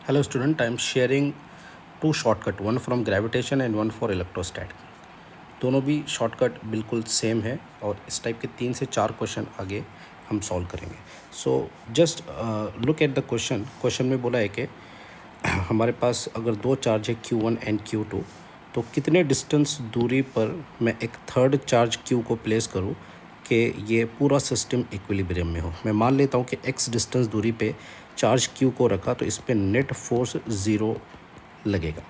Hello student, I am sharing two shortcut, one from gravitation and one for electrostat. दोनों भी shortcut बिल्कुल same है और इस टाइप के 3 से 4 क्वेश्चन आगे हम सॉल्व करेंगे. So just look at the question में बोला है कि हमारे पास अगर दो चार्ज है Q1 एंड Q2 तो कितने डिस्टेंस दूरी पर मैं एक थर्ड चार्ज Q को प्लेस करूं कि ये पूरा सिस्टम इक्विलिब्रियम में हो. मैं मान लेता हूं कि x डिस्टेंस दूरी पे चार्ज Q को रखा तो इस पर नेट फोर्स 0 लगेगा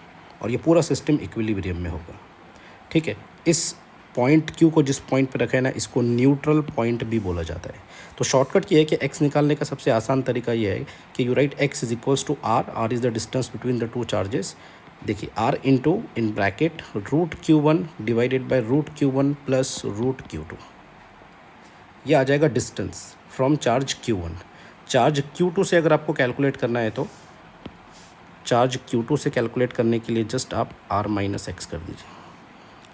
और ये पूरा सिस्टम इक्विलिब्रियम में होगा. ठीक है, इस पॉइंट Q को जिस पॉइंट पे रखा है ना, इसको न्यूट्रल पॉइंट भी बोला जाता है. तो शॉर्टकट ये है कि x निकालने का सबसे आसान तरीका ये है कि you write x is equals to r is the distance between the two charges. देखिए r into in bracket root Q1 divided by root Q1 plus root Q2. ये आ जाएगा distance from charge Q1. Charge Q2 से अगर आपको calculate करना है तो charge Q2 से कैलकुलेट करने के लिए जस्ट आप r माइनस एक्स कर दीजिए,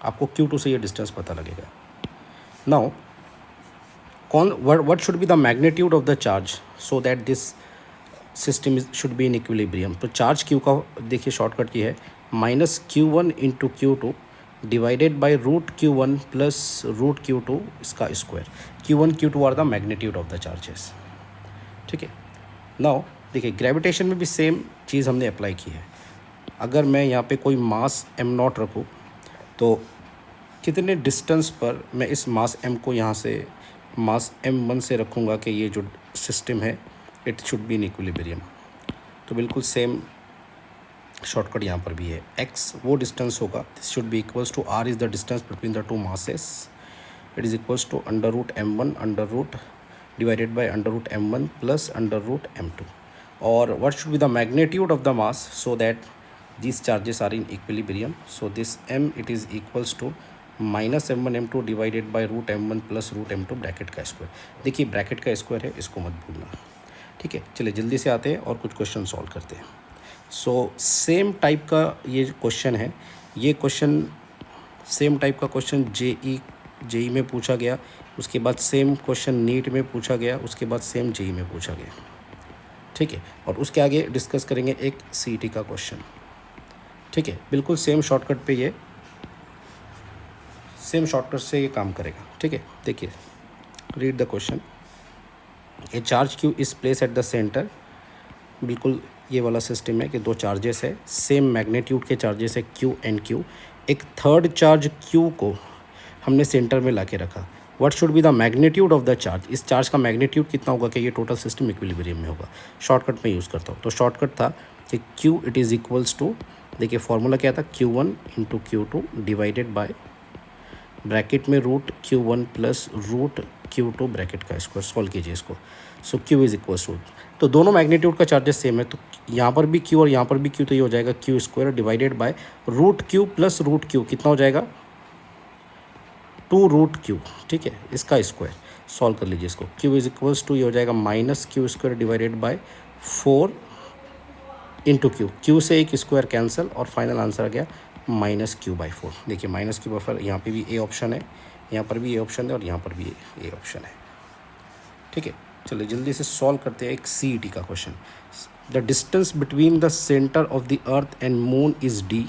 आपको Q2 से ये डिस्टेंस पता लगेगा. Now what should be the magnitude of the charge so that this system should be in equilibrium. तो चार्ज Q का देखिए शॉर्टकट की है minus Q1 into Q2 divided by root Q1 plus root Q2 इसका square. Q1 Q2 are the magnitude of the charges. ठीक है, now देखिए gravitation में भी सेम चीज़ हमने अप्लाई की है. अगर मैं यहाँ पे कोई मास m0 रखूँ तो कितने डिस्टेंस पर मैं इस मास m को यहाँ से मास m1 से रखूँगा कि ये जो सिस्टम है it should be in equilibrium. तो बिल्कुल सेम शॉर्टकट यहाँ पर भी है. x वो डिस्टेंस होगा, this should be equals to r is the distance between the two masses. It is equals to under root m1 under root divided by under root m1 plus under root m2. और what should be the magnitude of the mass so that these charges are in equilibrium. So this m it is equals to minus m1 m2 divided by root m1 plus root m2 bracket का square. देखिए bracket का square है, इसको मत भूलना. ठीक है, चलिए जल्दी से आते हैं और कुछ क्वेश्चन सॉल्व करते हैं. सो सेम टाइप का ये क्वेश्चन है. ये क्वेश्चन सेम टाइप का क्वेश्चन जेई में पूछा गया, उसके बाद सेम क्वेश्चन नीट में पूछा गया, उसके बाद सेम जेई में पूछा गया. ठीक है, और उसके आगे डिस्कस करेंगे एक सीईटी का क्वेश्चन. ठीक है, बिल्कुल सेम शॉर्टकट पे ये सेम शॉर्टकट से ये काम करेगा. ठीक है, देखिए read the question. A charge Q इस प्लेस एट द सेंटर. बिल्कुल ये वाला सिस्टम है कि दो चार्जेस है, सेम मैग्नीट्यूड के चार्जेस है Q एंड Q. एक थर्ड चार्ज Q को हमने सेंटर में ला के रखा. What should be the magnitude of the charge. इस चार्ज का मैग्नीट्यूड कितना होगा कि ये टोटल सिस्टम इक्विलिब्रियम में होगा. शॉर्टकट में यूज़ करता हूँ. तो शॉर्टकट था कि Q it is equals to, देखिए फॉर्मूला क्या था, Q1 into Q2 divided by bracket में root Q1 plus root Q2 bracket का स्क्वायर. सॉल्व कीजिए इसको. So Q is equals to, तो दोनों मैग्नीट्यूड का चार्जेस सेम है तो यहाँ पर भी Q और यहाँ पर भी Q, तो ये हो जाएगा Q square divided by root Q plus root Q. कितना हो जाएगा, 2 रूट Q. ठीक है, इसका स्क्वायर. सॉल्व कर लीजिए इसको. Q इज़ इक्वल्स टू ये हो जाएगा minus Q square divided bye 4 into Q से एक स्क्वायर कैंसिल और फाइनल आंसर आ गया माइनस Q/4. देखिए माइनस Q/4, यहाँ पे भी ए ऑप्शन है, यहाँ पर भी ए ऑप्शन है और यहाँ पर भी ए ऑप्शन है. ठीक है, चलिए जल्दी से सॉल्व करते हैं एक सीईटी का question. The distance between the centre of the earth and moon is d.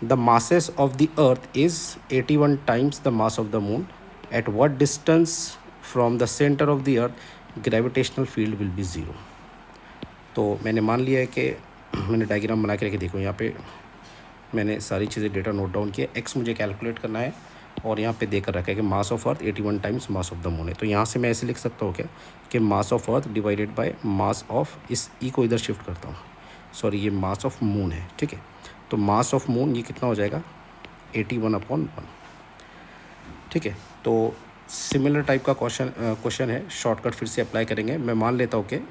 The masses of the earth is 81 times the mass of the moon. At what distance from the centre of the earth gravitational field will be 0. तो मैंने मान लिया है कि मैंने diagram बना के रखे. देखो यहाँ पे मैंने सारी चीज़ें डेटा नोट डाउन किया. एक्स मुझे कैलकुलेट करना है और यहाँ पे देकर रखा है कि mass of earth 81 times mass of the moon है. तो यहाँ से मैं ऐसे लिख सकता हूँ क्या कि mass of earth divided by mass of, इस ई को इधर शिफ्ट करता हूँ, सॉरी ये मास ऑफ मून है. ठीक है, तो मास ऑफ मून ये कितना हो जाएगा 81/1. ठीक है, तो सिमिलर टाइप का क्वेश्चन है. शॉर्टकट फिर से अप्लाई करेंगे. मैं मान लेता हूँ कि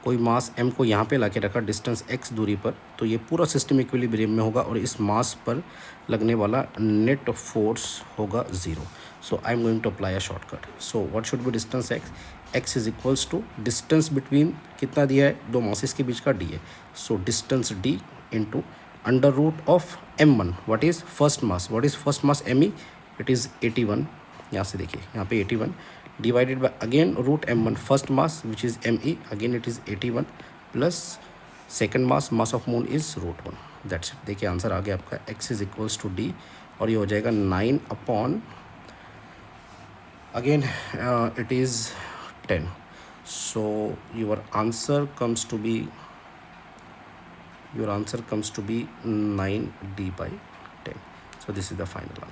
कोई मास m को यहाँ पे लाके रखा डिस्टेंस x दूरी पर, तो ये पूरा सिस्टम इक्विलिब्रियम में होगा और इस मास पर लगने वाला नेट फोर्स होगा 0. So I am going to apply a shortcut. So what should be distance x is equals to distance between कितना दिया है, दो मासेस के बीच का d है. So distance d into under root of m1. What is first mass, what is first mass me, it is 81. यहाँ से देखिए यहाँ पे 81 divided by again root m1 first mass which is me, again it is 81 plus second mass of moon is √1. That's it. देखिए answer आ गया आपका x is equals to d और ये हो जाएगा 9 upon again it is 10. So your answer comes to be 9d by 10. So this is the final answer.